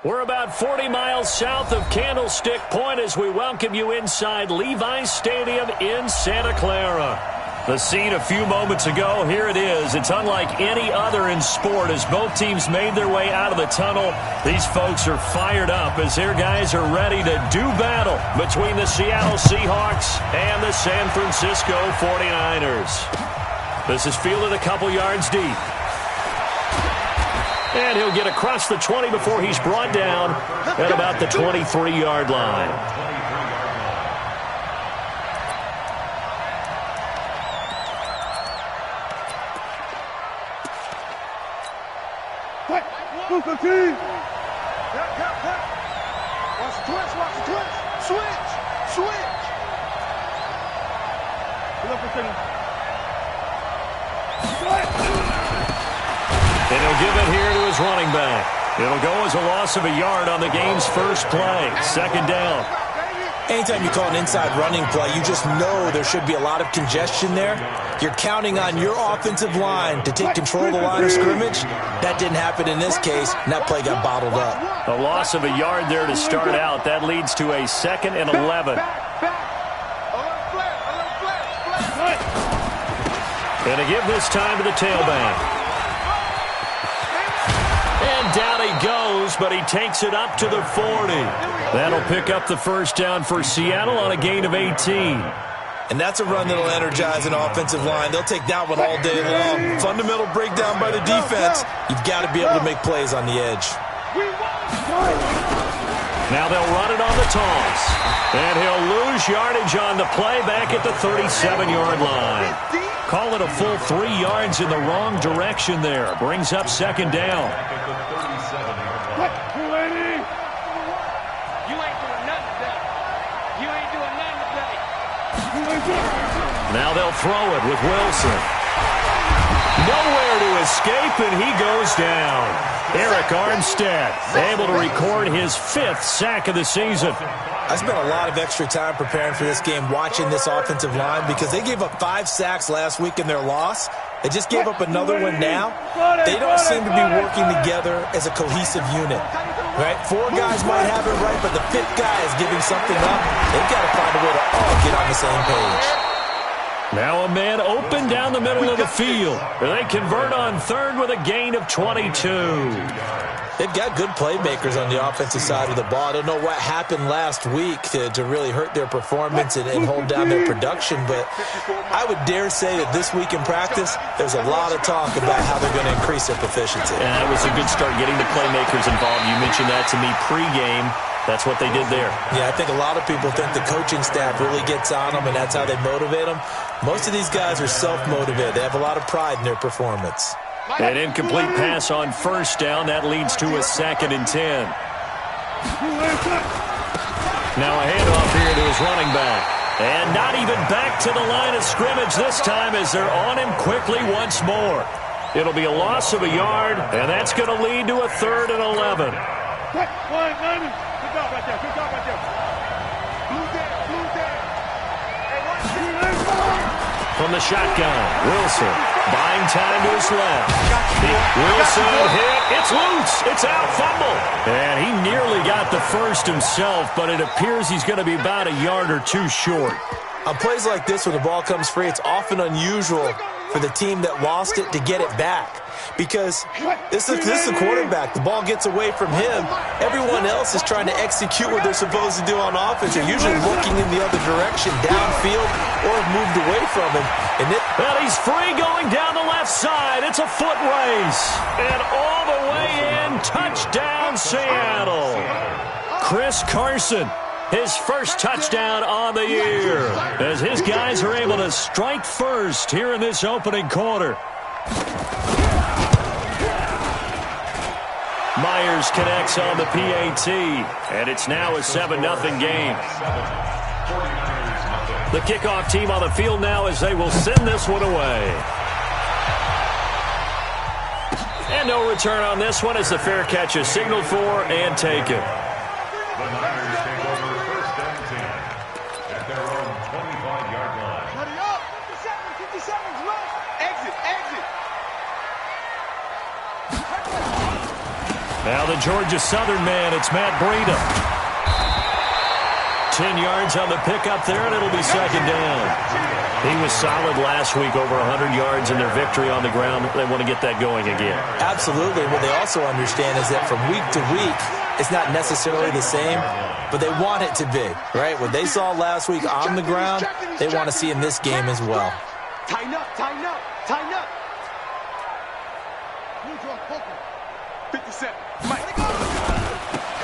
We're about 40 miles south of Candlestick Point as we welcome you inside Levi's Stadium in Santa Clara. The scene a few moments ago, here it is. It's unlike any other in sport as both teams made their way out of the tunnel. These folks are fired up as their guys are ready to do battle between the Seattle Seahawks and the San Francisco 49ers. This is fielded a couple yards deep. And he'll get across the 20 before he's brought down at about the 23-yard line. Watch the twist, watch the twist. Switch. And he'll give it here to his running back. It'll go as a loss of a yard on the game's first play. Second down. Anytime you call an inside running play, you just know there should be a lot of congestion there. You're counting on your offensive line to take control of the line of scrimmage. That didn't happen in this case, and that play got bottled up. A loss of a yard there to start out. That leads to a 2nd and 11. And to give this time to the tailback. And down he goes, but he takes it up to the 40. That'll pick up the first down for Seattle on a gain of 18. And that's a run that'll energize an offensive line. They'll take that one all day long. Fundamental breakdown by the defense. You've got to be able to make plays on the edge. Now they'll run it on the toss. And he'll lose yardage on the play back at the 37-yard line. Call it a full 3 yards in the wrong direction there. Brings up second down. Now they'll throw it with Wilson. Nowhere to escape, and he goes down. Eric Armstead able to record his 5th sack of the season. I spent a lot of extra time preparing for this game watching this offensive line because they gave up 5 sacks last week in their loss. They just gave up another one now. They don't seem to be working together as a cohesive unit. Right? 4 guys might have it right, but the 5th guy is giving something up. They've got to find a way to all get on the same page. Now a man open down the middle of the field. They convert on 3rd with a gain of 22. They've got good playmakers on the offensive side of the ball. I don't know what happened last week to really hurt their performance and hold down their production, but I would dare say that this week in practice, there's a lot of talk about how they're going to increase their proficiency. And that was a good start getting the playmakers involved. You mentioned that to me pregame. That's what they did there. Yeah, I think a lot of people think the coaching staff really gets on them, and that's how they motivate them. Most of these guys are self-motivated. They have a lot of pride in their performance. An incomplete pass on first down. That leads to a 2nd and 10. Now a handoff here to his running back. And not even back to the line of scrimmage this time as they're on him quickly once more. It'll be a loss of a yard, and that's going to lead to a 3rd and 11. From the shotgun, Wilson buying time to his left. Wilson hit. It's loose. It's out. Fumble. And he nearly got the first himself, but it appears he's going to be about a yard or 2 short. On plays like this where the ball comes free, it's often unusual for the team that lost it to get it back. Because this is the quarterback. The ball gets away from him. Everyone else is trying to execute what they're supposed to do on offense. They're usually looking in the other direction, downfield, or moved away from him. Well, he's free going down the left side. It's a foot race. And all the way in, touchdown Seattle. Chris Carson, his first touchdown on the year, as his guys are able to strike first here in this opening quarter. Myers connects on the PAT, and it's now a 7-0 game. The kickoff team on the field now as they will send this one away. And no return on this one as the fair catch is signaled for and taken. Now the Georgia Southern man, it's Matt Breida. 10 yards on the pickup there, and it'll be second down. He was solid last week, over 100 yards in their victory on the ground. They want to get that going again. Absolutely. What they also understand is that from week to week, it's not necessarily the same, but they want it to be, right? What they saw last week on the ground, they want to see in this game as well. Tighten up, tighten up, tighten up. 57. Mike.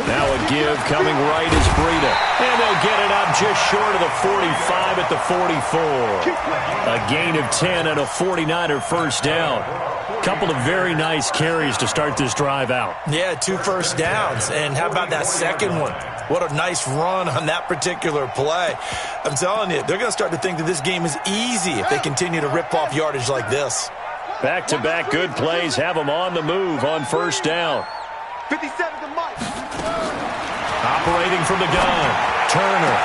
Now a give coming right is Breida. And they'll get it up just short of the 45 at the 44. A gain of 10 and a 49er first down. Couple of very nice carries to start this drive out. Yeah, 2 first downs. And how about that second one? What a nice run on that particular play. I'm telling you, they're going to start to think that this game is easy if they continue to rip off yardage like this. Back-to-back good plays have them on the move on first down. 57 to Mike. Operating from the gun, Turner.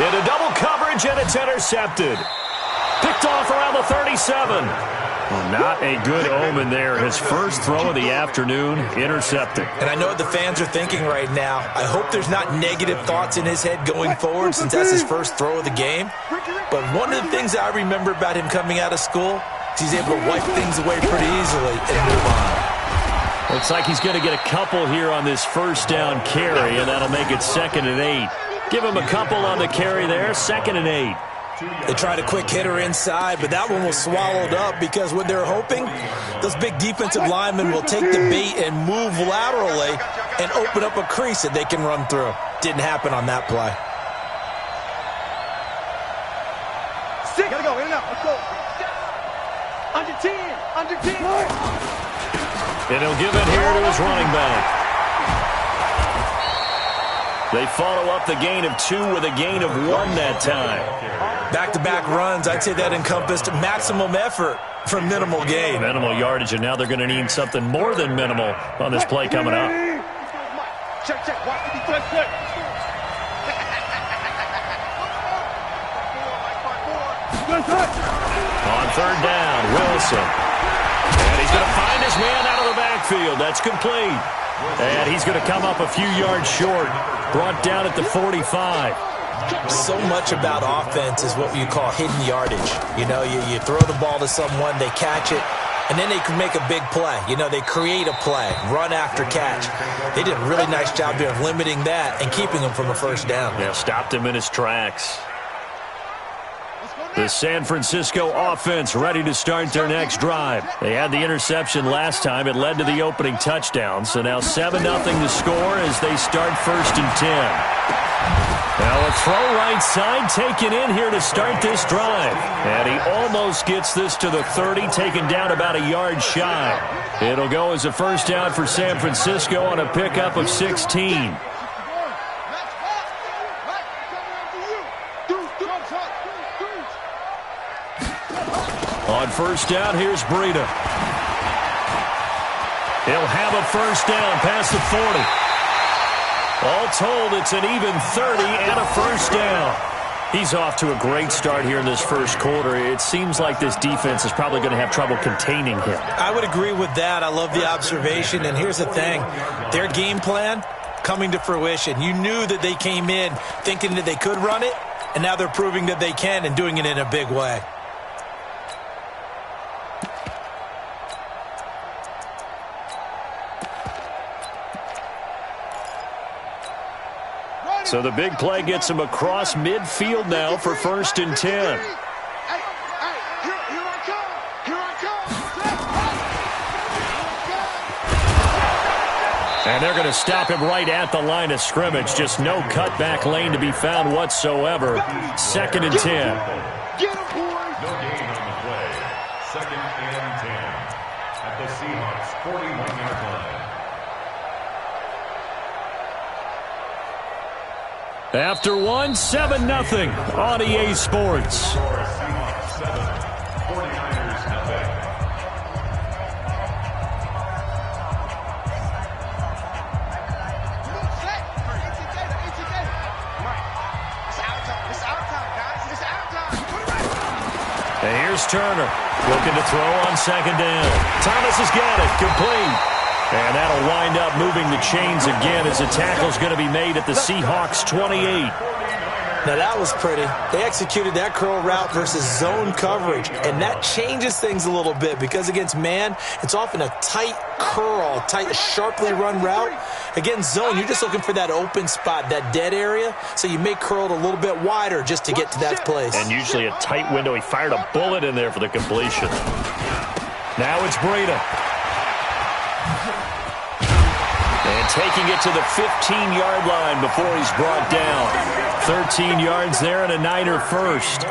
Into double coverage, and it's intercepted. Picked off around the 37. Well, not a good omen there. His first throw of the afternoon, intercepted. And I know what the fans are thinking right now. I hope there's not negative thoughts in his head going forward since that's his first throw of the game. But one of the things I remember about him coming out of school is he's able to wipe things away pretty easily and move on. Looks like he's going to get a couple here on this first down carry, and that'll make it 2nd and 8. Give him a couple on the carry there, 2nd and 8. They tried a quick hitter inside, but that one was swallowed up because what they're hoping, those big defensive linemen will take the bait and move laterally and open up a crease that they can run through. Didn't happen on that play. Gotta go, in and out, let's go. Under 10, under 10. And he'll give it here to his running back. They follow up the gain of 2 with a gain of 1 that time. Back-to-back runs, I'd say that encompassed maximum effort for minimal gain. Minimal yardage, and now they're going to need something more than minimal on this play coming up. Check, check, watch the defense, check. On third down, Wilson. And he's going to find his man out of the backfield. That's complete. And he's going to come up a few yards short. Brought down at the 45. So much about offense is what you call hidden yardage. You know, you throw the ball to someone, they catch it, and then they can make a big play. You know, they create a play, run after catch. They did a really nice job here of limiting that and keeping him from a first down. Yeah, stopped him in his tracks. The San Francisco offense ready to start their next drive. They had the interception last time. It led to the opening touchdown. So now 7-0 to score as they start 1st and 10. Now a throw right side taken in here to start this drive. And he almost gets this to the 30, taken down about a yard shy. It'll go as a first down for San Francisco on a pickup of 16. On first down, here's Breida. He'll have a first down past the 40. All told, it's an even 30 and a first down. He's off to a great start here in this first quarter. It seems like this defense is probably going to have trouble containing him. I would agree with that. I love the observation. And here's the thing. Their game plan coming to fruition. You knew that they came in thinking that they could run it, and now they're proving that they can and doing it in a big way. So the big play gets him across midfield now for 1st and 10. Here I come. Here I come. And they're going to stop him right at the line of scrimmage. Just no cutback lane to be found whatsoever. 2nd and 10. Get him, boys. No gain on the play. 2nd and 10 at the Seahawks 41-yard line. After 1, 7-0 on EA Sports. Seahawks 7, 49ers nothing. And here's Turner looking to throw on 2nd down. Thomas has got it, complete. And that'll wind up moving the chains again as the tackle's going to be made at the Seahawks 28. Now, that was pretty. They executed that curl route versus zone coverage, and that changes things a little bit because against man, it's often a tight curl, tight, sharply run route. Against zone, you're just looking for that open spot, that dead area, so you may curl it a little bit wider just to get to that place. And usually a tight window. He fired a bullet in there for the completion. Now it's Breida. And taking it to the 15-yard line before he's brought down. 13 yards there and a Niner first.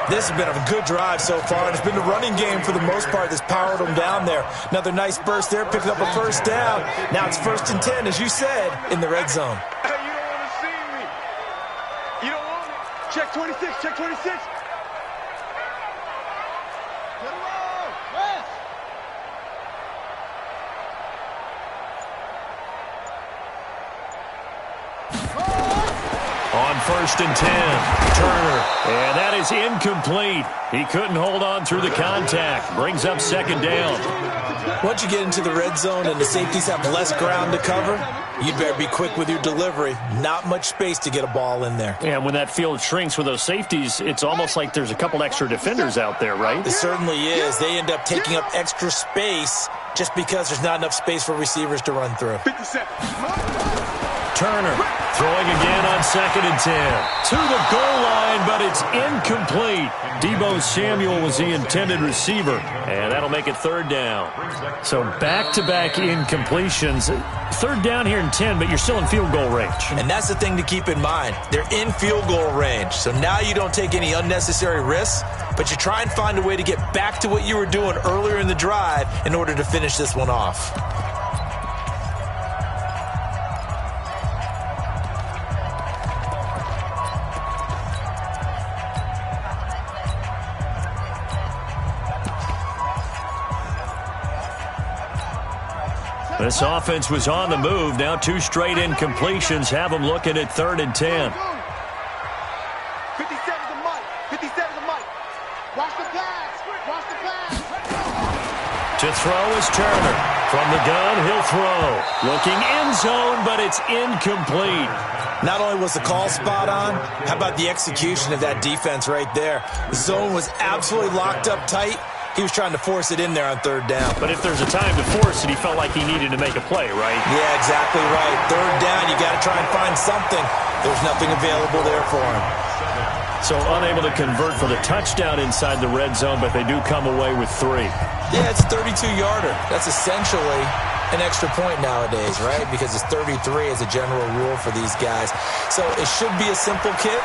This has been a good drive so far, and it's been the running game for the most part that's powered them down there. Another nice burst there, picking up a first down. Now it's 1st and 10, as you said, in the red zone. Hey, you don't want to see me. You don't want it. Check 26, check 26. On 1st and 10, Turner. And that is incomplete. He couldn't hold on through the contact. Brings up 2nd down. Once you get into the red zone and the safeties have less ground to cover, you'd better be quick with your delivery. Not much space to get a ball in there. And when that field shrinks with those safeties, it's almost like there's a couple extra defenders out there, right? It certainly is. They end up taking up extra space just because there's not enough space for receivers to run through. 57. Turner throwing again on 2nd and 10. To the goal line, but it's incomplete. Deebo Samuel was the intended receiver, and that'll make it 3rd down. So back-to-back incompletions. 3rd down here and 10, but you're still in field goal range. And that's the thing to keep in mind. They're in field goal range, so now you don't take any unnecessary risks, but you try and find a way to get back to what you were doing earlier in the drive in order to finish this one off. This offense was on the move. Now 2 straight incompletions have them looking at 3rd and 10. 57's a Mike. 57's a Mike. Watch the pass. Watch the pass. To throw is Turner. From the gun, he'll throw. Looking end zone, but it's incomplete. Not only was the call spot on, how about the execution of that defense right there? The zone was absolutely locked up tight. He was trying to force it in there on 3rd down. But if there's a time to force it, he felt like he needed to make a play, right? Yeah, exactly right. 3rd down, you got to try and find something. There's nothing available there for him. So unable to convert for the touchdown inside the red zone, but they do come away with 3. Yeah, it's a 32-yarder. That's essentially an extra point nowadays, right? Because it's 33 as a general rule for these guys. So it should be a simple kick.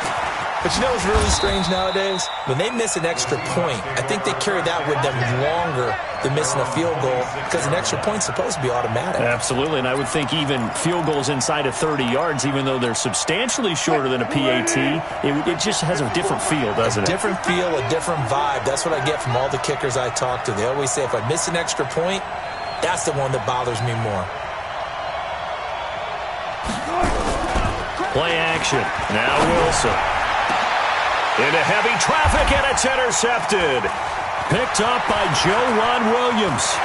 But you know what's really strange nowadays? When they miss an extra point, I think they carry that with them longer than missing a field goal because an extra point's supposed to be automatic. Absolutely, and I would think even field goals inside of 30 yards, even though they're substantially shorter than a PAT, it just has a different feel, doesn't it? A different feel, a different vibe. That's what I get from all the kickers I talk to. They always say if I miss an extra point, that's the one that bothers me more. Play action. Now Wilson. Into heavy traffic, and it's intercepted. Picked up by Joe Williams.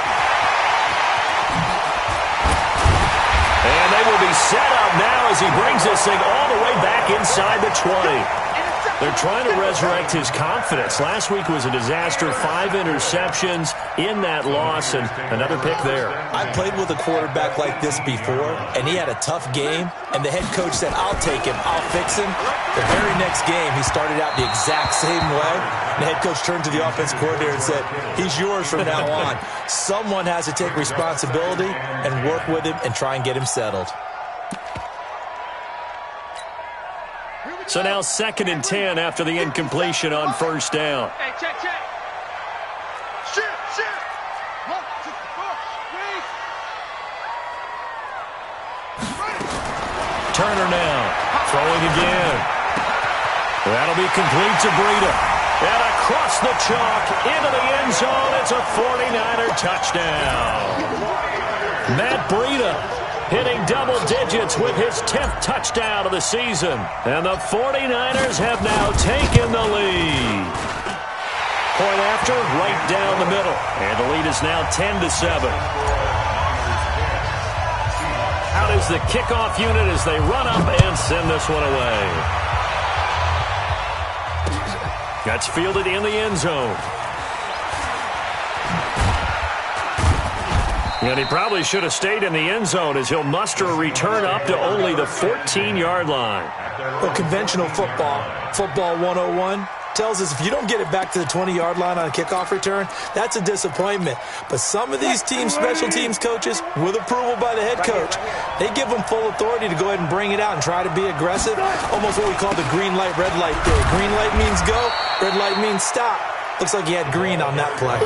And they will be set up now as he brings this thing all the way back inside the 20. They're trying to resurrect his confidence. Last week was a disaster. 5 interceptions in that loss, and another pick there. I played with a quarterback like this before, and he had a tough game, and the head coach said, I'll take him, I'll fix him. The very next game, he started out the exact same way. The head coach turned to the offense coordinator and said, he's yours from now on. Someone has to take responsibility and work with him and try and get him settled. So now 2nd and 10 after the incompletion on 1st down. Hey, check. Shoot. Turner now, throwing again. That'll be complete to Breida. And across the chalk, into the end zone, it's a 49er touchdown. Matt Breida hitting double digits with his 10th touchdown of the season. And the 49ers have now taken the lead. Point after, right down the middle. And the lead is now 10-7. out as the kickoff unit as they run up and send this one away. That's fielded in the end zone. And he probably should have stayed in the end zone as he'll muster a return up to only the 14-yard line. Well, conventional football 101, tells us if you don't get it back to the 20-yard line on a kickoff return, that's a disappointment. But some of these teams, special teams coaches, with approval by the head coach, they give them full authority to go ahead and bring it out and try to be aggressive. Almost what we call the green light, red light theory. Green light means go, red light means stop. Looks like he had green on that play.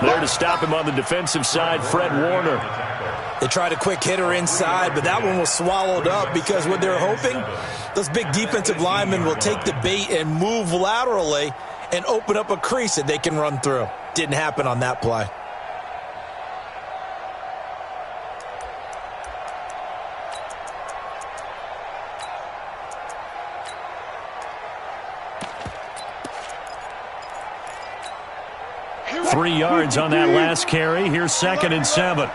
There to stop him on the defensive side, Fred Warner. They tried a quick hitter inside, but that one was swallowed up because what they're hoping, those big defensive linemen will take the bait and move laterally and open up a crease that they can run through. Didn't happen on that play. Three yards on that last carry. Here's 2nd and 7.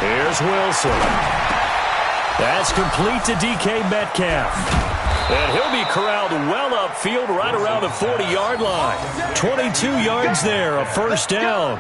Here's Wilson. That's complete to DK Metcalf. And he'll be corralled well upfield right around the 40-yard line. 22 yards there, a first down.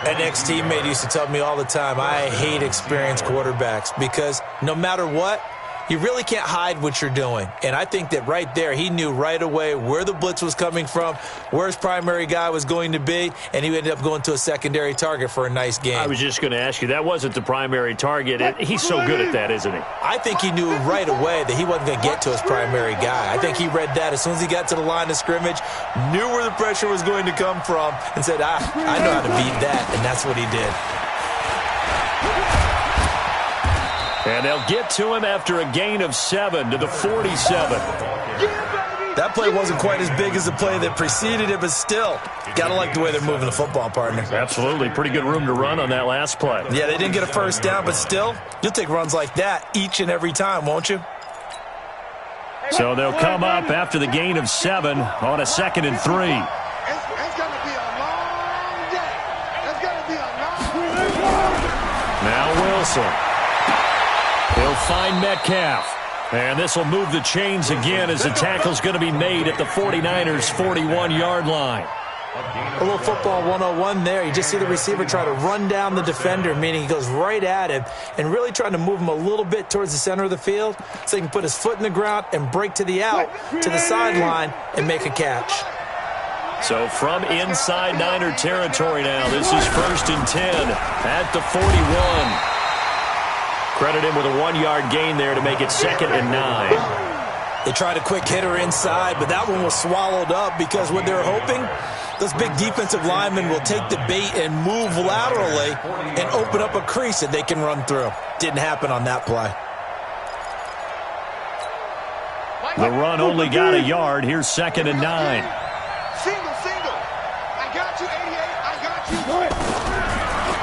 An ex-teammate used to tell me all the time, I hate experienced quarterbacks because no matter what, you really can't hide what you're doing. And I think that right there, he knew right away where the blitz was coming from, where his primary guy was going to be, and he ended up going to a secondary target for a nice game. I was just going to ask you, that wasn't the primary target. He's so good at that, isn't he? I think he knew right away that he wasn't going to get to his primary guy. I think he read that as soon as he got to the line of scrimmage, knew where the pressure was going to come from, and said, I know how to beat that, and that's what he did. And they'll get to him after a gain of 7 to the 47. That play wasn't quite as big as the play that preceded it, but still, got to like the way they're moving the football, partner. Absolutely. Pretty good room to run on that last play. Yeah, they didn't get a first down, but still, you'll take runs like that each and every time, won't you? So they'll come up after the gain of 7 on a 2nd and 3. It's going to be a long day. It's going to be a long day. Now Wilson. He'll find Metcalf. And this will move the chains again as the tackle's going to be made at the 49ers' 41-yard line. A little football 101 there. You just see the receiver try to run down the defender, meaning he goes right at him and really trying to move him a little bit towards the center of the field so he can put his foot in the ground and break to the out, to the sideline, and make a catch. So from inside Niner territory now, this is 1st and 10 at the 41. Credit him with a 1-yard gain there to make it 2nd and 9. They tried a quick hitter inside, but that one was swallowed up because what they're hoping, those big defensive linemen will take the bait and move laterally and open up a crease that they can run through. Didn't happen on that play. The run only got a yard. Here's 2nd and 9. Single. I got you, 88. I got you.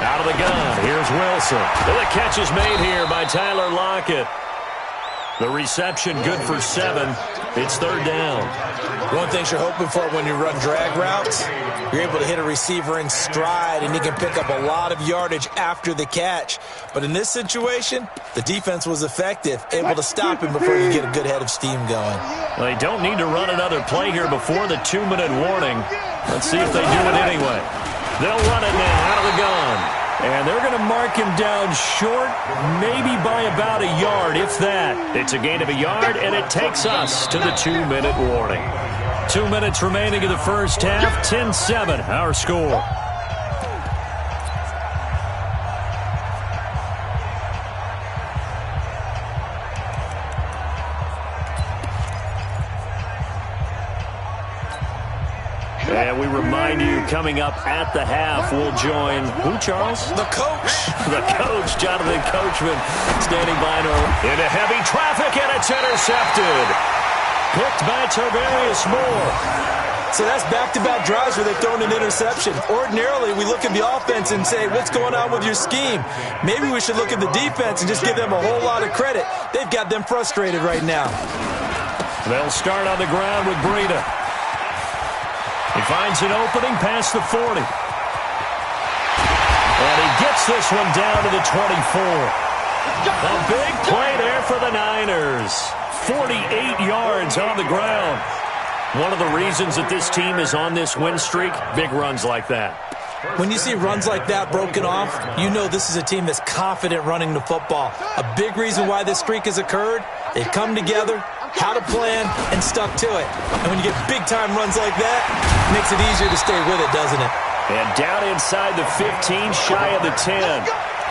Out of the gun, here's Wilson. And the catch is made here by Tyler Lockett. The reception good for 7. It's 3rd down. One thing you're hoping for when you run drag routes, you're able to hit a receiver in stride and he can pick up a lot of yardage after the catch. But in this situation, the defense was effective, able to stop him before you get a good head of steam going. They don't need to run another play here before the 2-minute warning. Let's see if they do it anyway. They'll run it now out of the gun. And they're going to mark him down short, maybe by about a yard, if that. It's a gain of a yard, and it takes us to the 2-minute warning. 2 minutes remaining in the first half, 10-7, our score. And we remind you, coming up at the half, we'll join who, Charles? The coach. The coach, Jonathan Coachman, standing by into heavy traffic, and it's intercepted. Picked by Tavarius Moore. So that's back-to-back drives where they've thrown an interception. Ordinarily, we look at the offense and say, what's going on with your scheme? Maybe we should look at the defense and just give them a whole lot of credit. They've got them frustrated right now. They'll start on the ground with Breida. He finds an opening past the 40. And he gets this one down to the 24. A big play there for the Niners. 48 yards on the ground. One of the reasons that this team is on this win streak, big runs like that. When you see runs like that broken off, you know this is a team that's confident running the football. A big reason why this streak has occurred, they've come together, had a plan, and stuck to it. And when you get big-time runs like that, it makes it easier to stay with it, doesn't it? And down inside the 15, shy of the 10.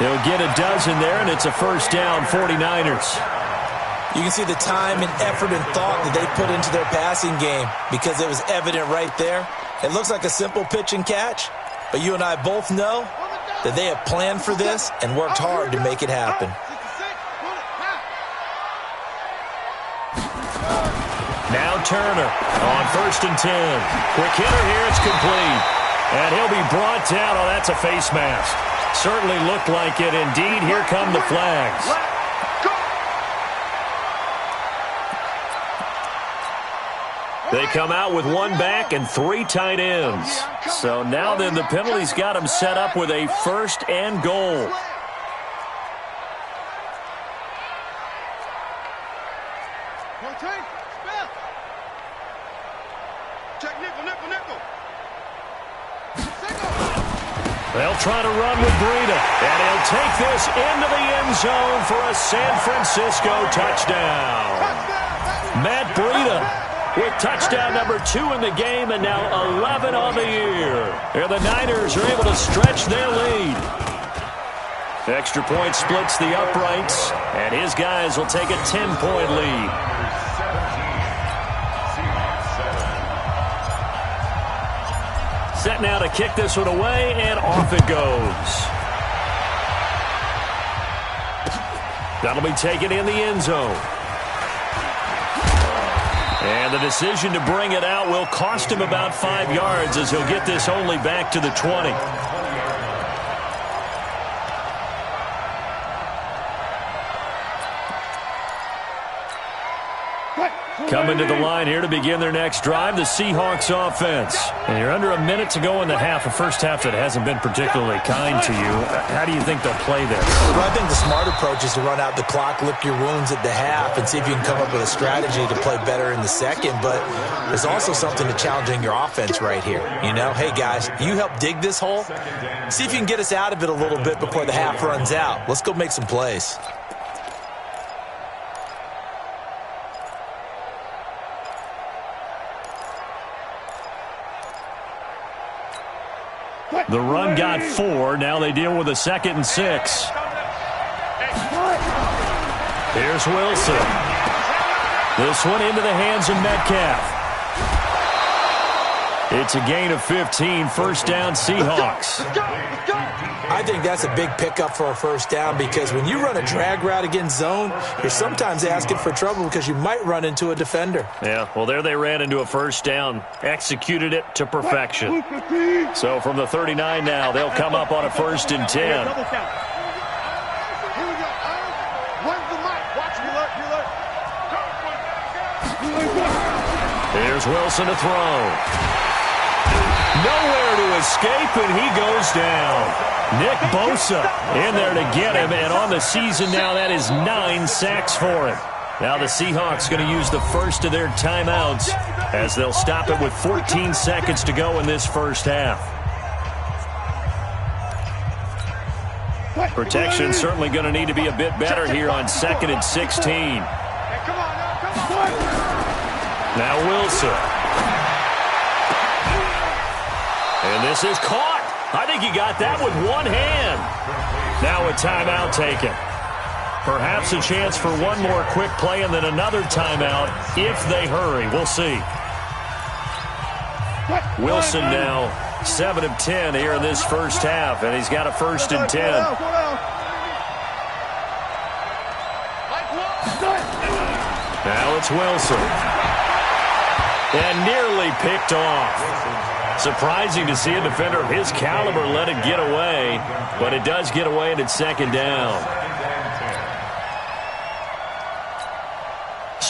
He'll get a dozen there, and it's a first down, 49ers. You can see the time and effort and thought that they put into their passing game because it was evident right there. It looks like a simple pitch and catch, but you and I both know that they have planned for this and worked hard to make it happen. Now Turner on 1st and 10. Quick hitter here, it's complete. And he'll be brought down. Oh, that's a face mask. Certainly looked like it. Indeed, here come the flags. They come out with one back and 3 tight ends. So now then the penalty's got them set up with a 1st and goal. They'll try to run with Breida, and he'll take this into the end zone for a San Francisco touchdown. Matt Breida with touchdown number 2 in the game, and now 11 on the year. And the Niners are able to stretch their lead. Extra point splits the uprights, and his guys will take a 10-point lead. Set now to kick this one away, and off it goes. That'll be taken in the end zone. And the decision to bring it out will cost him about 5 yards as he'll get this only back to the 20. Coming to the line here to begin their next drive, the Seahawks offense. And you're under a minute to go in the half, a first half that hasn't been particularly kind to you. How do you think they'll play this? Well, I think the smart approach is to run out the clock, lick your wounds at the half, and see if you can come up with a strategy to play better in the second. But there's also something to challenging your offense right here. You know, hey, guys, you help dig this hole. See if you can get us out of it a little bit before the half runs out. Let's go make some plays. The run got 4. Now they deal with a 2nd and 6. Here's Wilson. This one into the hands of Metcalf. It's a gain of 15. First down, Seahawks. I think that's a big pickup for a first down because when you run a drag route against zone, you're sometimes asking for trouble because you might run into a defender. Yeah, well, there they ran into a first down. Executed it to perfection. So from the 39 now, they'll come up on a 1st and 10. Here's Wilson to throw. Nowhere to escape, and he goes down. Nick Bosa in there to get him, and on the season now, that is 9 sacks for him. Now the Seahawks going to use the first of their timeouts as they'll stop it with 14 seconds to go in this first half. Protection certainly going to need to be a bit better here on 2nd and 16. Now Wilson. And this is caught. I think he got that with one hand. Now a timeout taken. Perhaps a chance for one more quick play and then another timeout if they hurry. We'll see. Wilson now 7 of 10 here in this first half, and he's got a 1st and 10. Now it's Wilson. And nearly picked off. Surprising to see a defender of his caliber let it get away, but it does get away and it's 2nd down.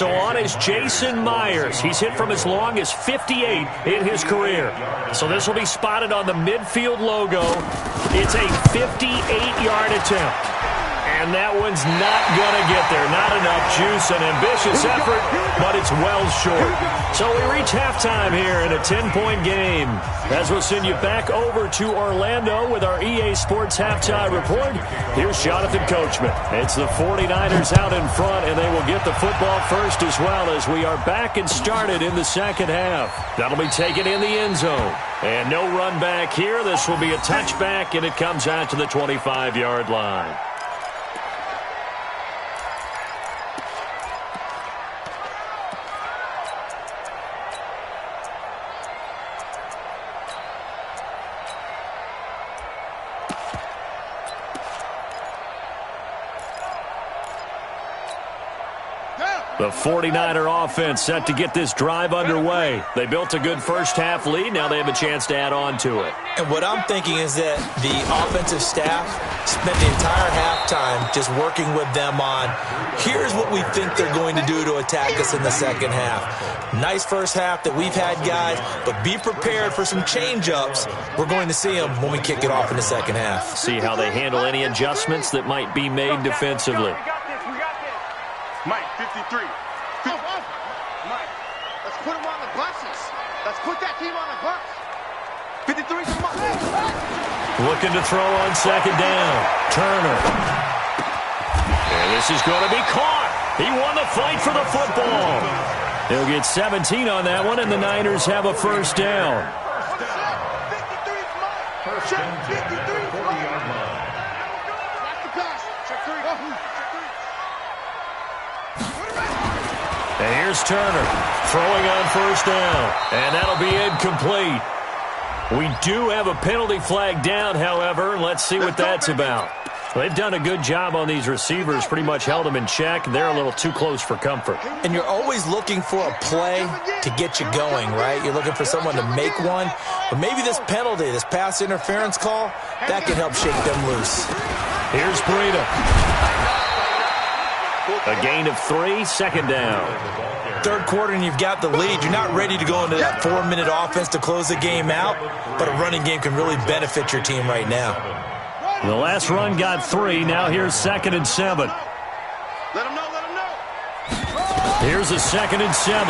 So on is Jason Myers. He's hit from as long as 58 in his career. So this will be spotted on the midfield logo. It's a 58-yard attempt. And that one's not going to get there. Not enough juice, an ambitious effort, but it's well short. So we reach halftime here in a 10-point game. As we'll send you back over to Orlando with our EA Sports Halftime Report, here's Jonathan Coachman. It's the 49ers out in front, and they will get the football first as well as we are back and started in the second half. That'll be taken in the end zone. And no run back here. This will be a touchback, and it comes out to the 25-yard line. The 49er offense set to get this drive underway. They built a good first-half lead. Now they have a chance to add on to it. And what I'm thinking is that the offensive staff spent the entire halftime just working with them on, here's what we think they're going to do to attack us in the second half. Nice first half that we've had, guys, but be prepared for some change-ups. We're going to see them when we kick it off in the second half. See how they handle any adjustments that might be made defensively. Mike, 53. Mike, let's put him on the buses. Let's put that team on the bus. 53's a must. Looking to throw on second down. Turner. And this is going to be caught. He won the fight for the football. He'll get 17 on that one, and the Niners have a first down. 53's mine. Check 53's mine. That's the pass. Check 3. And here's Turner throwing on first down. And that'll be incomplete. We do have a penalty flag down, however. Let's see what that's about. They've done a good job on these receivers, pretty much held them in check. They're a little too close for comfort. And you're always looking for a play to get you going, right? You're looking for someone to make one. But maybe this penalty, this pass interference call, that can help shake them loose. Here's Breida. A gain of 3, second down. Third quarter and you've got the lead. You're not ready to go into that 4-minute offense to close the game out, but a running game can really benefit your team right now. The last run got 3. Now here's 2nd and 7. Let him know, let him know. Here's a 2nd and 7.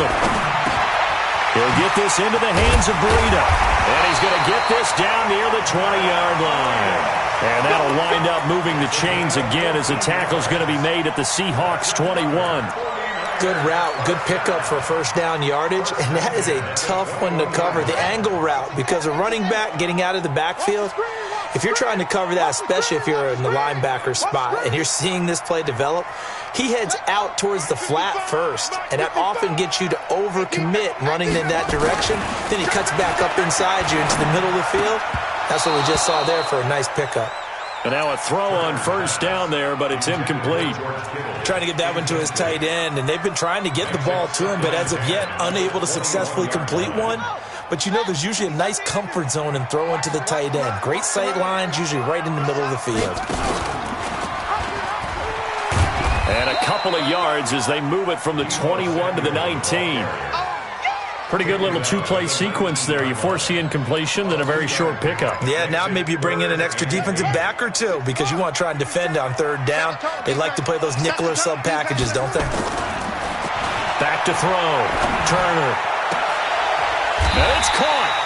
He'll get this into the hands of Breida. And he's going to get this down near the 20-yard line. And that'll wind up moving the chains again as the tackle's going to be made at the Seahawks 21. Good route, good pickup for first down yardage, and that is a tough one to cover, the angle route, because a running back getting out of the backfield, if you're trying to cover that, especially if you're in the linebacker spot and you're seeing this play develop, he heads out towards the flat first, and that often gets you to overcommit running in that direction. Then he cuts back up inside you into the middle of the field. That's what we just saw there for a nice pickup. And now a throw on first down there, but it's incomplete. Trying to get that one to his tight end, and they've been trying to get the ball to him, but as of yet, unable to successfully complete one. But you know there's usually a nice comfort zone in throwing to the tight end. Great sight lines, usually right in the middle of the field. And a couple of yards as they move it from the 21 to the 19. Pretty good little two-play sequence there. You force the incompletion, then a very short pickup. Yeah, now maybe you bring in an extra defensive back or two because you want to try and defend on third down. They like to play those nickel or sub packages, don't they? Back to throw. Turner. And it's caught.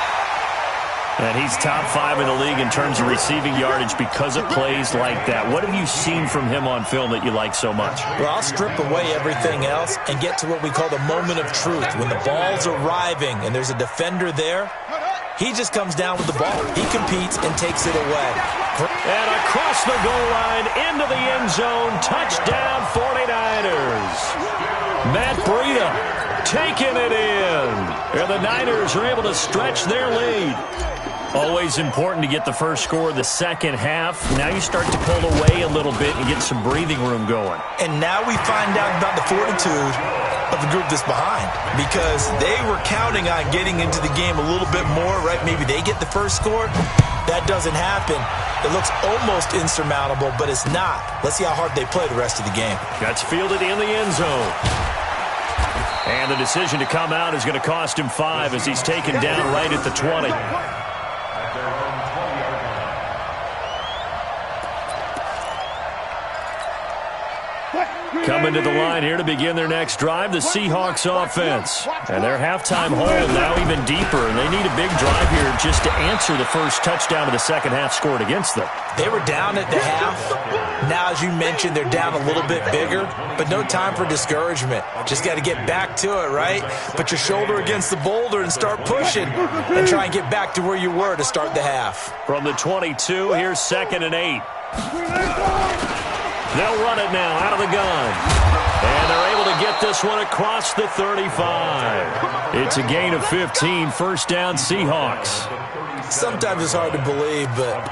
And he's top 5 in the league in terms of receiving yardage because of plays like that. What have you seen from him on film that you like so much? Well, I'll strip away everything else and get to what we call the moment of truth. When the ball's arriving and there's a defender there, he just comes down with the ball. He competes and takes it away. And across the goal line, into the end zone, touchdown 49ers. Matt Breida taking it in. And the Niners are able to stretch their lead. Always important to get the first score of the second half. Now you start to pull away a little bit and get some breathing room going. And now we find out about the fortitude of the group that's behind, because they were counting on getting into the game a little bit more, right? Maybe they get the first score. That doesn't happen. It looks almost insurmountable, but it's not. Let's see how hard they play the rest of the game. That's fielded in the end zone. And the decision to come out is going to cost him 5 as he's taken down right at the 20. At their own 20-yard line. Coming to the line here to begin their next drive, the Seahawks offense. And their halftime hold now even deeper, and they need a big drive here just to answer the first touchdown of the second half scored against them. They were down at the half. Now, as you mentioned, they're down a little bit bigger, but no time for discouragement. Just got to get back to it, right? Put your shoulder against the boulder and start pushing and try and get back to where you were to start the half. From the 22, here's 2nd and 8. They'll run it now out of the gun. And they're able to get this one across the 35. It's a gain of 15, first down Seahawks. Sometimes it's hard to believe, but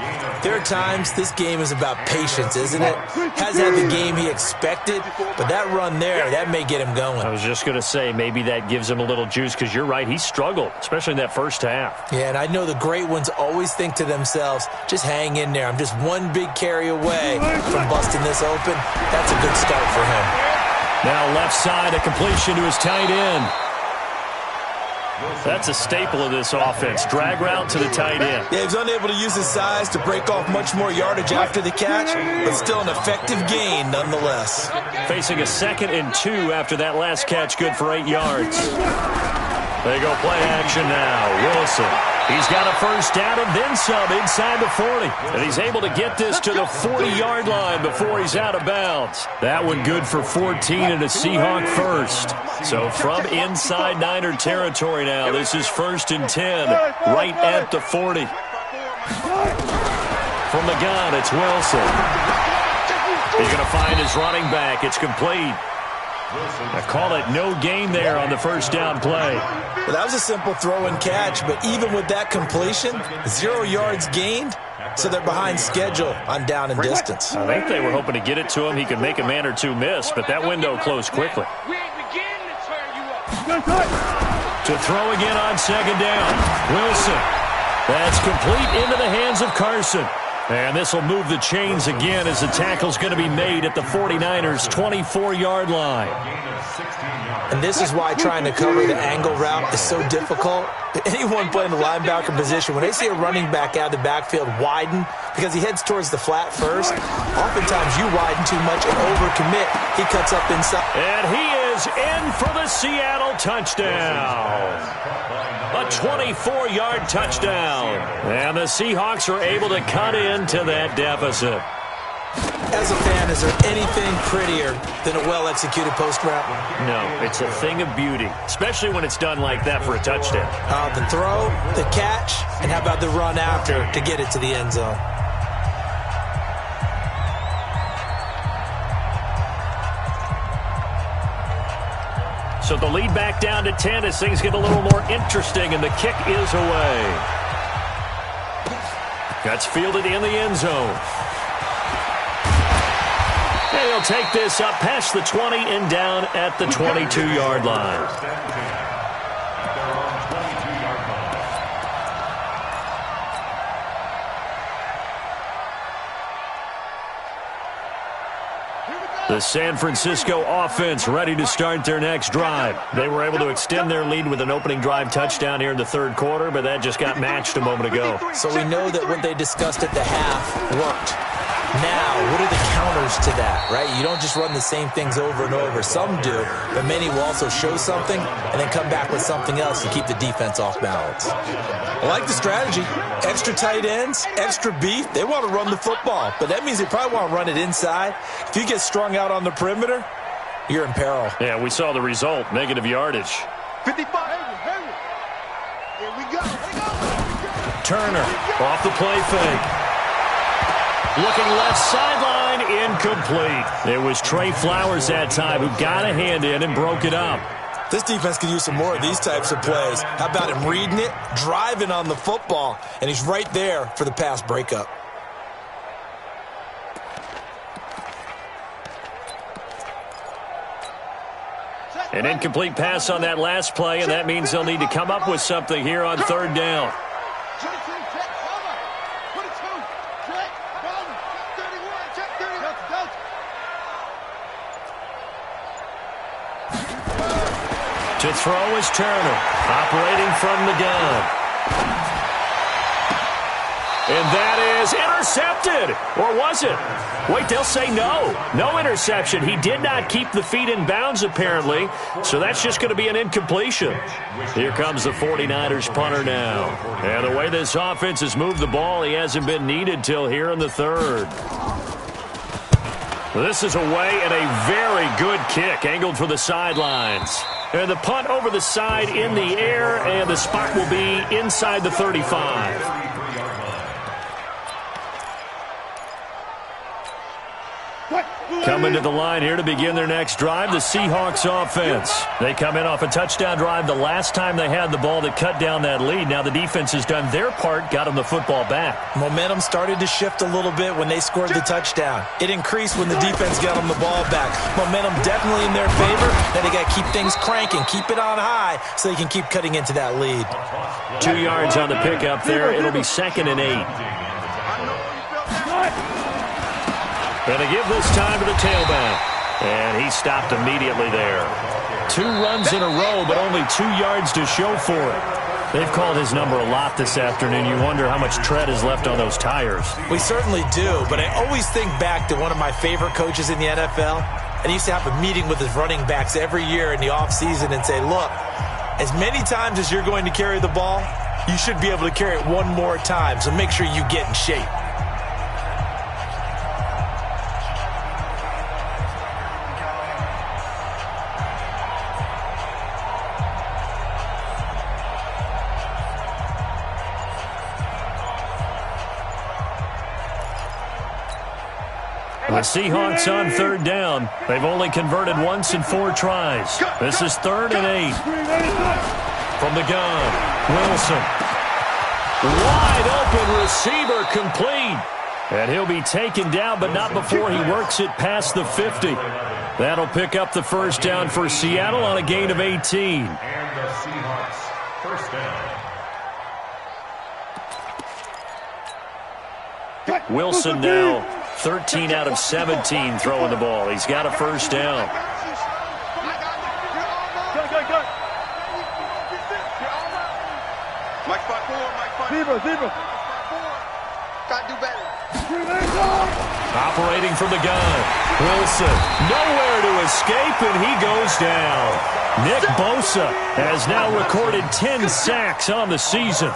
there are times this game is about patience, isn't it? Hasn't had the game he expected, but that run there, that may get him going. I was just going to say, maybe that gives him a little juice, because you're right, he struggled, especially in that first half. Yeah, and I know the great ones always think to themselves, just hang in there. I'm just one big carry away from busting this open. That's a good start for him. Now left side, a completion to his tight end. That's a staple of this offense. Drag route to the tight end. Yeah, he's unable to use his size to break off much more yardage after the catch, but still an effective gain nonetheless. Facing a 2nd and 2 after that last catch, good for 8 yards. They go play action now. Wilson. He's got a first down and then some inside the 40. And he's able to get this to the 40-yard line before he's out of bounds. That one good for 14 and a Seahawk first. So from inside Niner territory now, this is 1st and 10, right at the 40. From the gun, it's Wilson. He's going to find his running back. It's complete. I call it no gain there on the first down play. Well, that was a simple throw and catch, but even with that completion, 0 yards gained, so they're behind schedule on down and distance. I think they were hoping to get it to him. He could make a man or two miss, but that window closed quickly. To throw again on 2nd down. Wilson. That's complete into the hands of Carson. And this will move the chains again as the tackle's going to be made at the 49ers' 24-yard line. And this is why trying to cover the angle route is so difficult. Anyone playing the linebacker position, when they see a running back out of the backfield widen because he heads towards the flat first, oftentimes you widen too much and overcommit. He cuts up inside. And he is in for the Seattle touchdown. A 24-yard touchdown. And the Seahawks are able to cut into that deficit. As a fan, is there anything prettier than a well-executed post route? No, it's a thing of beauty, especially when it's done like that for a touchdown. The throw, the catch, and how about the run after to get it to the end zone? So the lead back down to 10 as things get a little more interesting, and the kick is away. That's fielded in the end zone. And he'll take this up past the 20 and down at the 22-yard line. The San Francisco offense ready to start their next drive. They were able to extend their lead with an opening drive touchdown here in the 3rd quarter, but that just got matched a moment ago. So we know that what they discussed at the half worked. Now, what are the counters to that, right? You don't just run the same things over and over. Some do, but many will also show something and then come back with something else to keep the defense off balance. I like the strategy. Extra tight ends, extra beef. They want to run the football, but that means they probably want to run it inside. If you get strung out on the perimeter, you're in peril. Yeah, we saw the result, negative yardage. 55. Here we go. Turner off the play fake. Looking left sideline, incomplete. It was Trey Flowers that time who got a hand in and broke it up. This defense could use some more of these types of plays. How about him reading it, driving on the football, and he's right there for the pass breakup. An incomplete pass on that last play, and that means they'll need to come up with something here on 3rd down. To throw is Turner, operating from the gun. And that is intercepted. Or was it? Wait, they'll say no. No interception. He did not keep the feet in bounds, apparently. So that's just going to be an incompletion. Here comes the 49ers punter now. And the way this offense has moved the ball, he hasn't been needed till here in the third. This is away and a very good kick, angled for the sidelines. And the punt over the side in the air, and the spot will be inside the 35. Coming to the line here to begin their next drive, the Seahawks offense. They come in off a touchdown drive the last time they had the ball that cut down that lead. Now the defense has done their part, got them the football back. Momentum started to shift a little bit when they scored the touchdown. It increased when the defense got them the ball back. Momentum definitely in their favor. Now they got to keep things cranking, keep it on high so they can keep cutting into that lead. 2 yards on the pickup there. It'll be 2nd and 8. And they give this time to the tailback. And he stopped immediately there. 2 runs in a row, but only 2 yards to show for it. They've called his number a lot this afternoon. You wonder how much tread is left on those tires. We certainly do, but I always think back to one of my favorite coaches in the NFL. And he used to have a meeting with his running backs every year in the offseason and say, look, as many times as you're going to carry the ball, you should be able to carry it one more time, so make sure you get in shape. The Seahawks on 3rd down. They've only converted once in 4 tries. This is 3rd and 8. From the gun, Wilson. Wide open receiver, complete. And he'll be taken down, but not before he works it past the 50. That'll pick up the 1st down for Seattle on a gain of 18. And the Seahawks, 1st down. Wilson now 13 out of 17 throwing the ball. He's got a 1st down. Gotta do better. Operating from the gun. Wilson, nowhere to escape, and he goes down. Nick Bosa has now recorded 10 sacks on the season.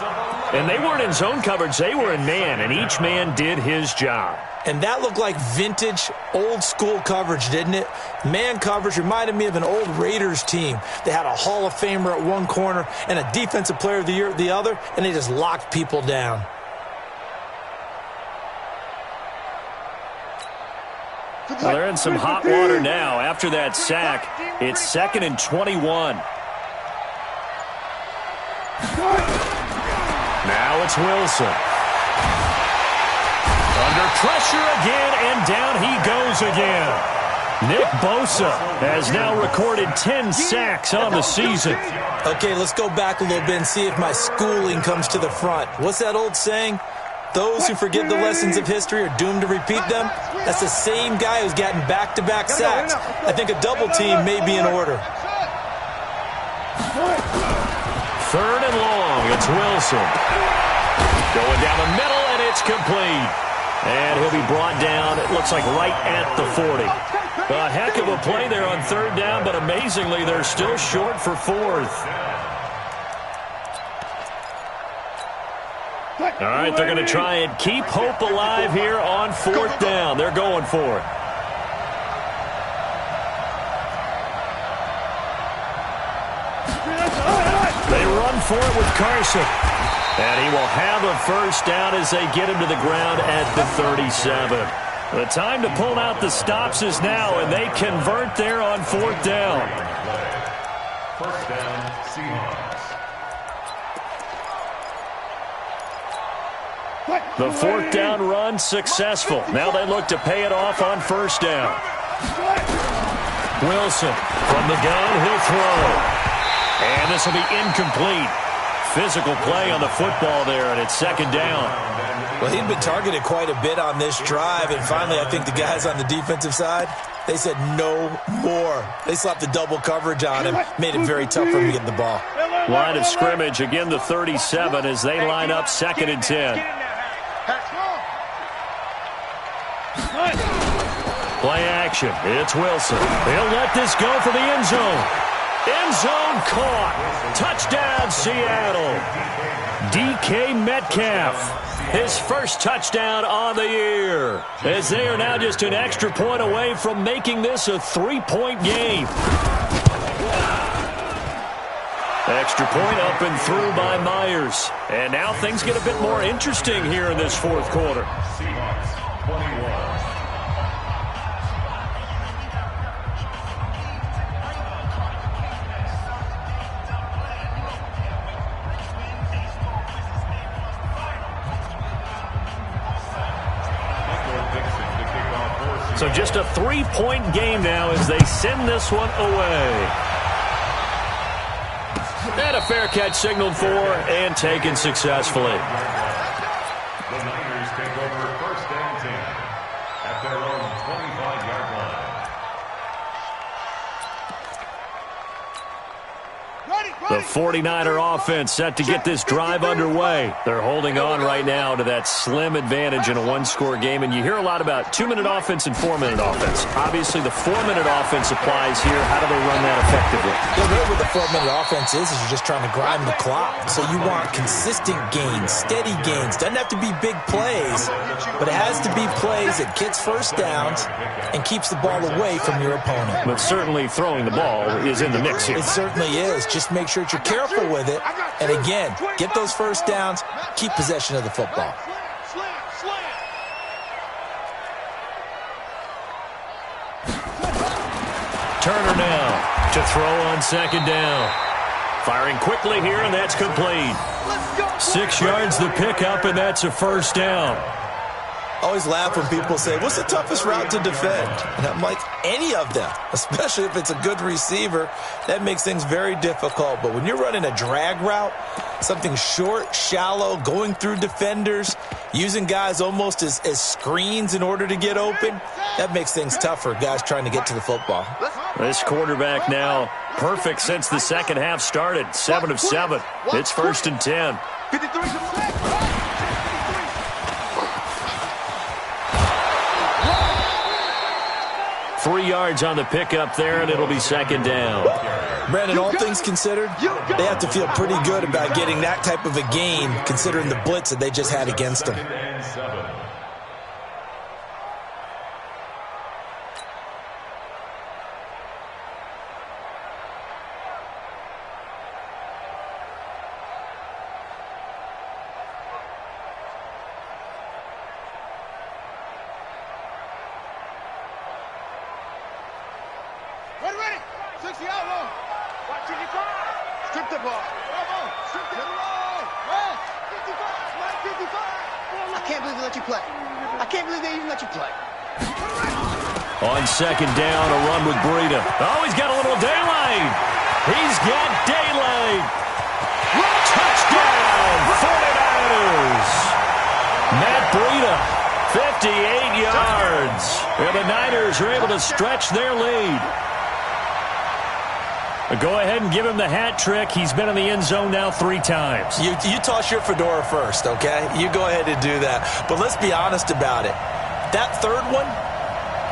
And they weren't in zone coverage, they were in man, and each man did his job. And that looked like vintage, old-school coverage, didn't it? Man coverage reminded me of an old Raiders team. They had a Hall of Famer at one corner and a Defensive Player of the Year at the other, and they just locked people down. Well, they're in some hot water now. After that sack, it's 2nd and 21. Now it's Wilson. Under pressure again, and down he goes again. Nick Bosa has now recorded 10 sacks on the season. Okay, let's go back a little bit and see if my schooling comes to the front. What's that old saying? Those who forget the lessons of history are doomed to repeat them. That's the same guy who's gotten back-to-back sacks. I think a double team may be in order. 3rd and long, it's Wilson. Going down the middle, and it's complete. And he'll be brought down, it looks like right at the 40. A heck of a play there on 3rd down, but amazingly, they're still short for 4th. All right, they're going to try and keep hope alive here on 4th down. They're going for it. They run for it with Carson. And he will have a 1st down as they get him to the ground at the 37. The time to pull out the stops is now, and they convert there on 4th down. 1st down, Seahawks. The 4th down run successful. Now they look to pay it off on 1st down. Wilson from the gun, he'll throw. And this will be incomplete. Physical play on the football there, and it's 2nd down. Well, he'd been targeted quite a bit on this drive, and finally I think the guys on the defensive side, They said no more. They slapped the double coverage on him, made it very tough for him to get the ball. Line of scrimmage, again the 37 as they line up 2nd and 10. Play action. It's Wilson. He'll let this go for the end zone. End zone caught. Touchdown, Seattle. DK Metcalf, his first touchdown on the year, as they are now just an extra point away from making this a 3-point game. Extra point up and through by Myers. And now things get a bit more interesting here in this 4th quarter. Seahawks 21. So just a 3-point game now as they send this one away. And a fair catch signaled for and taken successfully. The Niners take over 1st and 10 at their own 25-yard line. The 49er offense set to get this drive underway. They're holding on right now to that slim advantage in a 1-score game. And you hear a lot about 2-minute offense and 4-minute offense. Obviously, the 4-minute offense applies here. How do they run that effectively? Yeah, really what the 4-minute offense is you're just trying to grind the clock. So you want consistent gains, steady gains. Doesn't have to be big plays, but it has to be plays that gets first downs and keeps the ball away from your opponent. But certainly throwing the ball is in the mix here. It certainly is. Just make sure that you're careful with it. And again, get those first downs, keep possession of the football. Turner now to throw on 2nd down. Firing quickly here, and that's complete. 6 yards the pickup, and that's a 1st down. I always laugh when people say, what's the toughest route to defend? And I'm like, any of them, especially if it's a good receiver. That makes things very difficult. But when you're running a drag route, something short, shallow, going through defenders, using guys almost as screens in order to get open, that makes things tougher, guys trying to get to the football. This quarterback now perfect since the second half started. 7 of 7. It's 1st and 10. 3 yards on the pickup there, and it'll be 2nd down. Brandon, all things considered, they have to feel pretty good about getting that type of a gain, considering the blitz that they just had against them. Ready. 60 out low. Watch 55. Strip the ball. Strip the ball. 55. I can't believe they let you play. I can't believe they even let you play. On 2nd down, a run with Breida. Oh, he's got a little daylight. He's got daylight. Touchdown, 49ers. Matt Breida, 58 yards. And the Niners are able to stretch their lead. Go ahead and give him the hat trick. He's been in the end zone now 3 times. You toss your fedora first, okay? You go ahead and do that. But let's be honest about it. That 3rd one,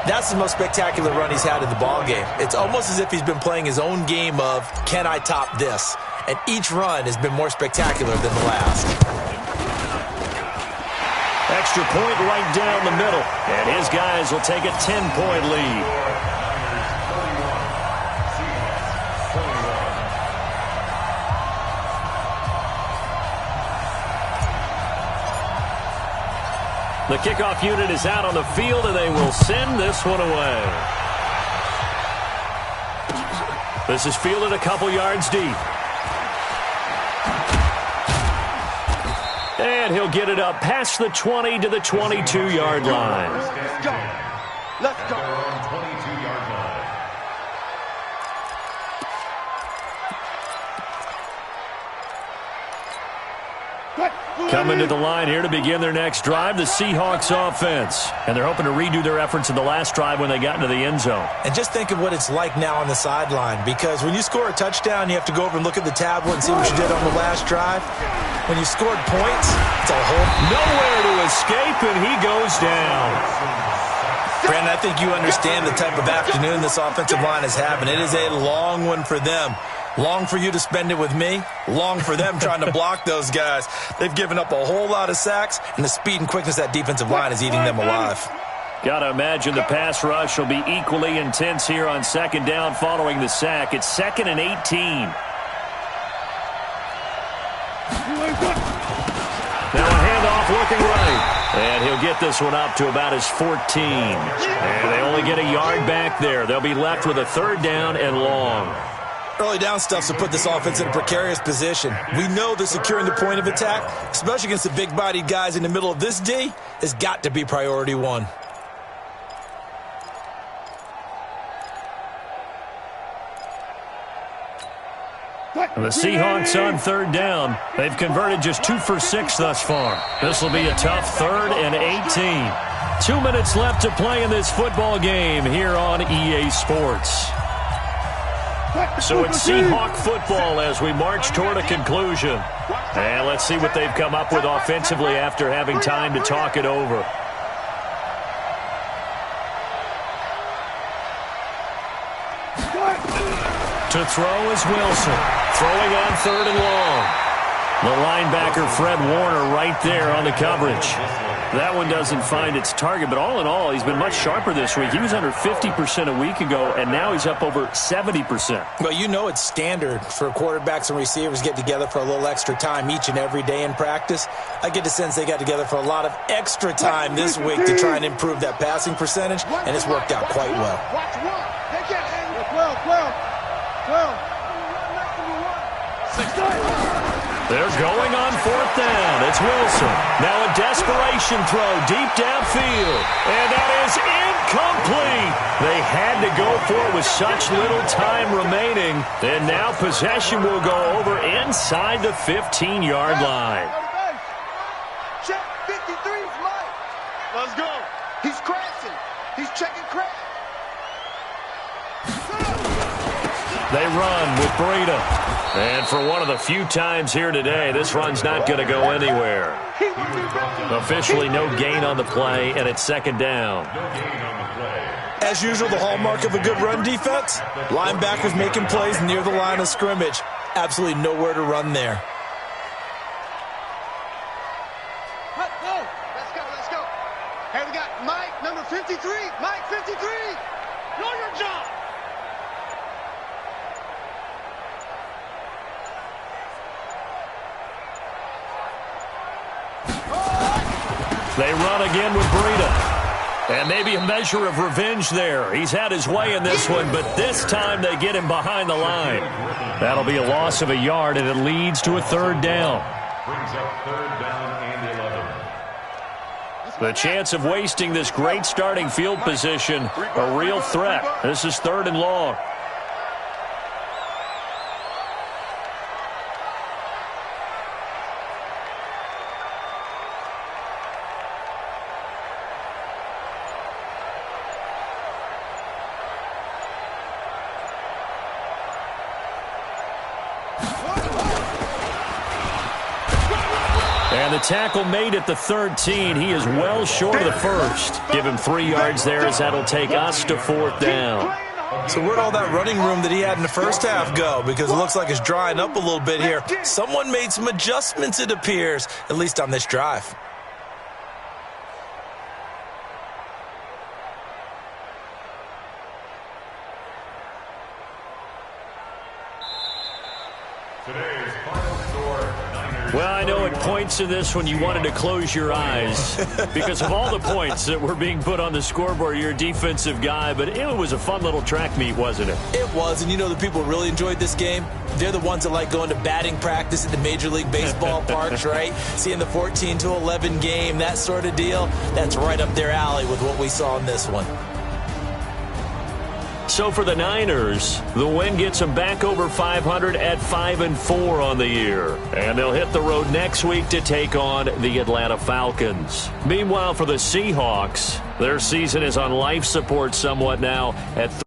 that's the most spectacular run he's had in the ballgame. It's almost as if he's been playing his own game of, can I top this? And each run has been more spectacular than the last. Extra point right down the middle. And his guys will take a 10-point lead. The kickoff unit is out on the field, and they will send this one away. This is fielded a couple yards deep. And he'll get it up past the 20 to the 22-yard line. Let's go. Let's go. 22-yard line. Good. Coming to the line here to begin their next drive, the Seahawks offense. And they're hoping to redo their efforts in the last drive when they got into the end zone. And just think of what it's like now on the sideline, because when you score a touchdown, you have to go over and look at the tablet and see what you did on the last drive. When you scored points, it's a whole... Nowhere to escape, and he goes down. Brandon, I think you understand the type of afternoon this offensive line is having. It is a long one for them. Long for you to spend it with me. Long for them trying to block those guys. They've given up a whole lot of sacks, and the speed and quickness of that defensive line is eating them alive. Got to imagine the pass rush will be equally intense here on second down following the sack. It's 2nd and 18. Now a handoff looking right. And he'll get this one up to about his 14. And they only get a yard back there. They'll be left with a 3rd down and long. Early down stuff to put this offense in a precarious position. We know that securing the point of attack, especially against the big-bodied guys in the middle of this D, has got to be priority one. And the Seahawks on 3rd down. They've converted just 2 for 6 thus far. This will be a tough 3rd and 18. 2 minutes left to play in this football game here on EA Sports. So it's Seahawk football as we march toward a conclusion. And let's see what they've come up with offensively after having time to talk it over. To throw is Wilson. Throwing on 3rd and long. The linebacker Fred Warner right there on the coverage. That one doesn't find its target, but all in all, he's been much sharper this week. He was under 50% a week ago, and now he's up over 70%. Well, you know it's standard for quarterbacks and receivers get together for a little extra time each and every day in practice. I get the sense they got together for a lot of extra time this week to try and improve that passing percentage, and it's worked out quite well. Watch one. They get in. 12. They're going on 4th down. It's Wilson. Now a desperation throw deep downfield. And that is incomplete. They had to go for it with such little time remaining. And now possession will go over inside the 15-yard line. Check 53's Mike. Let's go. He's crashing. He's checking crash. They run with Breida. And for one of the few times here today, this run's not going to go anywhere. Officially no gain on the play, and it's 2nd down. As usual, the hallmark of a good run defense, linebackers making plays near the line of scrimmage. Absolutely nowhere to run there. Let's go. Hey, we got Mike, number 53. Mike, 53. Know your job. They run again with Breida. And maybe a measure of revenge there. He's had his way in this one, but this time they get him behind the line. That'll be a loss of a yard, and it leads to a 3rd down. Brings up 3rd down and 11. The chance of wasting this great starting field position, a real threat. This is 3rd and long. And the tackle made at the 13. He is well short of the first. Give him 3 yards there as that'll take us to 4th down. So where'd all that running room that he had in the first half go? Because it looks like it's drying up a little bit here. Someone made some adjustments, it appears, at least on this drive. Today's final score, Niners. Well, I know at points in this one you wanted to close your eyes because of all the points that were being put on the scoreboard. You're a defensive guy, but it was a fun little track meet, wasn't it? It was, and you know the people who really enjoyed this game? They're the ones that like going to batting practice at the Major League Baseball parks, right? Seeing the 14-11 game, that sort of deal. That's right up their alley with what we saw in this one. So for the Niners, the win gets them back over 500 at 5-4 on the year. And they'll hit the road next week to take on the Atlanta Falcons. Meanwhile, for the Seahawks, their season is on life support somewhat now at